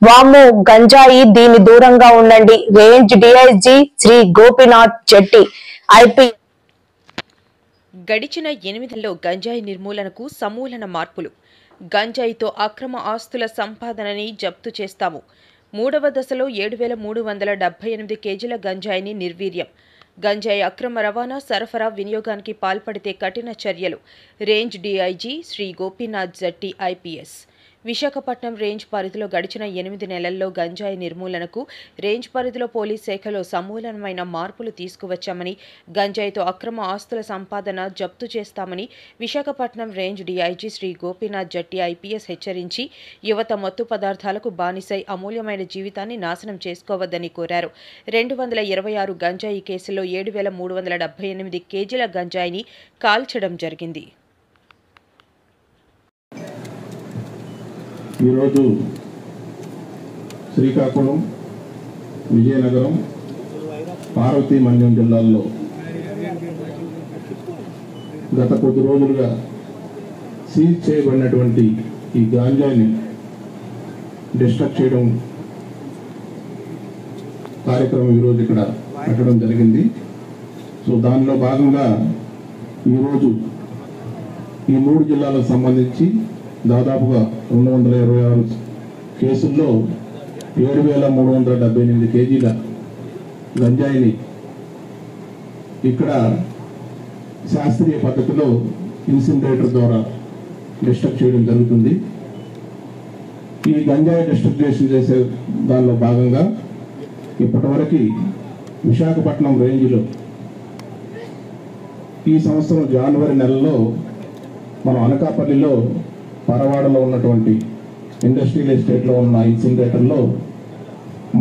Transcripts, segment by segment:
వామ్మో గంజాయి దీని దూరంగా ఉండండి. రేంజ్ డీఐజీ శ్రీ గోపీనాథ్ జెట్టి ఐపీ. గడిచిన 8 నెలల్లో గంజాయి నిర్మూలనకు సమూలన మార్పులు. గంజాయితో అక్రమ ఆస్తుల సంపాదనని జప్తు చేస్తాము. 3వ దశలో 7,378 కేజీల గంజాయిని నిర్వీర్యం. గంజాయి అక్రమ రవాణా, సరఫరా, వినియోగానికి పాల్పడితే కఠిన చర్యలు. రేంజ్ డీఐజీ శ్రీ గోపీనాథ్ జెట్టి ఐపీఎస్. విశాఖపట్నం రేంజ్ పరిధిలో గడిచిన 8 నెలల్లో గంజాయి నిర్మూలనకు రేంజ్ పరిధిలో పోలీస్ శాఖలో సమూలమైన మార్పులు తీసుకువచ్చామని, గంజాయితో అక్రమ ఆస్తుల సంపాదన జప్తు చేస్తామని విశాఖపట్నం రేంజ్ డీఐజీ శ్రీ గోపీనాథ్ జెట్టి ఐపీఎస్ హెచ్చరించి, యువత మత్తు పదార్థాలకు బానిసై అమూల్యమైన జీవితాన్ని నాశనం చేసుకోవద్దని కోరారు. 226 గంజాయి కేసుల్లో 7,378 కేజీల గంజాయిని కాల్చడం జరిగింది. ఈరోజు శ్రీకాకుళం, విజయనగరం, పార్వతీమన్యం జిల్లాల్లో గత కొద్ది రోజులుగా సీజ్ చేయబడినటువంటి ఈ గాంజాని డిస్ట్రక్ట్ చేయడం కార్యక్రమం ఈరోజు ఇక్కడ పెట్టడం జరిగింది. సో దానిలో భాగంగా ఈరోజు ఈ 3 జిల్లాలకు సంబంధించి దాదాపుగా 226 కేసుల్లో 7,378 కేజీల గంజాయిని ఇక్కడ శాస్త్రీయ పద్ధతిలో ఇన్సినరేటర్ ద్వారా డిస్ట్రక్ట్ చేయడం జరుగుతుంది. ఈ గంజాయి డిస్ట్రక్షన్ చేసే దానిలో భాగంగా ఇప్పటివరకు విశాఖపట్నం రేంజ్లో ఈ సంవత్సరం జనవరి నెలలో మనం అనకాపల్లిలో పరవాడలో ఉన్నటువంటి ఇండస్ట్రియల్ ఎస్టేట్లో ఉన్న ఇన్సినరేటర్లో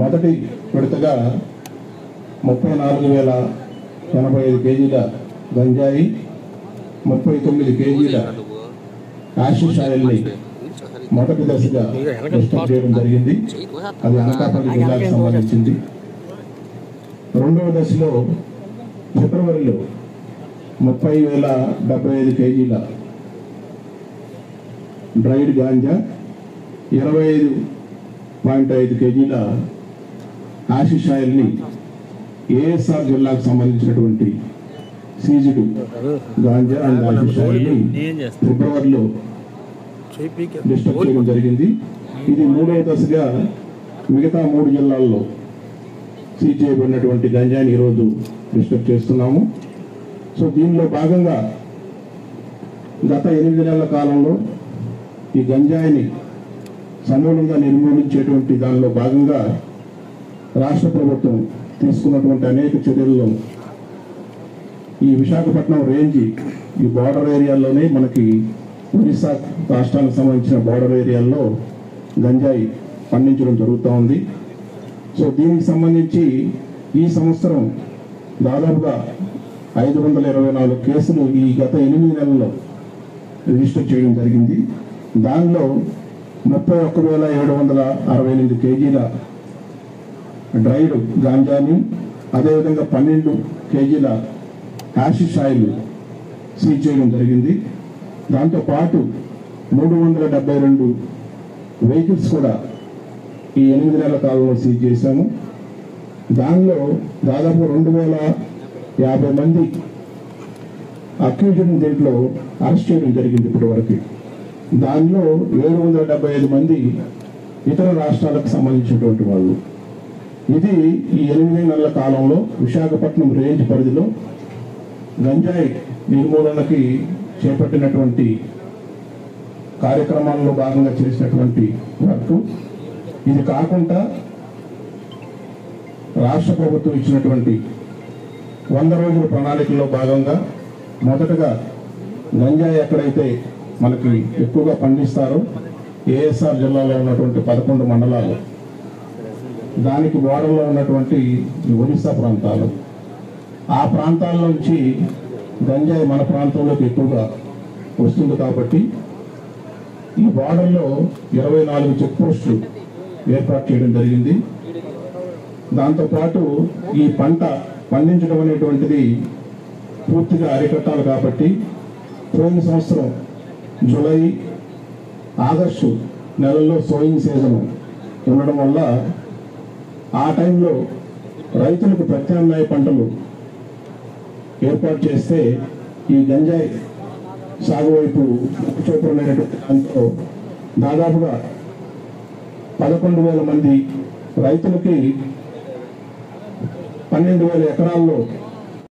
మొదటి విడతగా 34,085 కేజీల గంజాయి, 39 కేజీల యాషిష్ ఆయిల్ని మొదటి దశగా డిస్ట్రక్ట్ చేయడం జరిగింది. అది అనకాపల్లి జిల్లాకు సంబంధించింది. రెండవ దశలో ఫిబ్రవరిలో 30,075 కేజీల డ్రైడ్ గాంజా, 25.5 కేజీల ఆశిష్ ఆయిల్ని ఏఎస్ఆర్ జిల్లాకు సంబంధించినటువంటి సీజుడు గాంజా అండ్ ఆశిష్ ఆయిల్ని ఫిబ్రవరిలో డిస్ట్రక్ట్ చేయడం జరిగింది. ఇది 3వ దశగా మిగతా 3 జిల్లాల్లో సీజ్ చేయబడినటువంటి గంజాని ఈరోజు డిస్ట్రక్ట్ చేస్తున్నాము. సో దీనిలో భాగంగా గత 8 నెలల కాలంలో ఈ గంజాయిని సమూలంగా నిర్మూలించేటువంటి దానిలో భాగంగా రాష్ట్ర ప్రభుత్వం తీసుకున్నటువంటి అనేక చర్యల్లో ఈ విశాఖపట్నం రేంజ్ ఈ బార్డర్ ఏరియాల్లోనే మనకి ఒరిస్సా రాష్ట్రానికి సంబంధించిన బార్డర్ ఏరియాల్లో గంజాయి పండించడం జరుగుతూ ఉంది. సో దీనికి సంబంధించి ఈ సంవత్సరం దాదాపుగా 524 కేసులు ఈ గత 8 నెలల్లో రిజిస్టర్ చేయడం జరిగింది. దానిలో 31,768 కేజీల డ్రైడ్ గాంజాని, అదేవిధంగా 12 కేజీల హ్యాషిష్ ఆయిల్ సీజ్ చేయడం జరిగింది. దాంతోపాటు 372 వెహికల్స్ కూడా ఈ 8 నెలల కాలంలో సీజ్ చేశాము. దానిలో దాదాపు 2,050 మంది అక్యూజ్డ్ దీంట్లో అరెస్ట్ చేయడం జరిగింది ఇప్పటి వరకు. దానిలో 775 మంది ఇతర రాష్ట్రాలకు సంబంధించినటువంటి వాళ్ళు. ఇది ఈ 8 నెలల కాలంలో విశాఖపట్నం రేంజ్ పరిధిలో గంజాయి నిర్మూలనకి చేపట్టినటువంటి కార్యక్రమాల్లో భాగంగా చేసినటువంటి వర్క్. ఇది కాకుండా రాష్ట్ర ప్రభుత్వం ఇచ్చినటువంటి 100 రోజుల ప్రణాళికల్లో భాగంగా మొదటగా గంజాయి ఎక్కడైతే మనకి ఎక్కువగా పండిస్తారో ఏఎస్ఆర్ జిల్లాలో ఉన్నటువంటి 11 మండలాలు, దానికి బోర్డర్లో ఉన్నటువంటి ఒరిస్సా ప్రాంతాలు, ఆ ప్రాంతాల నుంచి గంజాయి మన ప్రాంతంలోకి ఎక్కువగా వస్తుంది. కాబట్టి ఈ బోర్డర్లో 24 చెక్ పోస్టులు ఏర్పాటు చేయడం జరిగింది. దాంతోపాటు ఈ పంట పండించడం అనేటువంటిది పూర్తిగా అరికట్టాలి కాబట్టి పోయిన సంవత్సరం జూలై ఆగస్టు నెలల్లో సోయింగ్ సీజన్ ఉండడం వల్ల ఆ టైంలో రైతులకు ప్రత్యామ్నాయ పంటలు ఏర్పాటు చేస్తే ఈ గంజాయి సాగు వైపు చూపుకునేటువంటి దాంతో దాదాపుగా 11,000 మంది రైతులకి 12,000 ఎకరాల్లో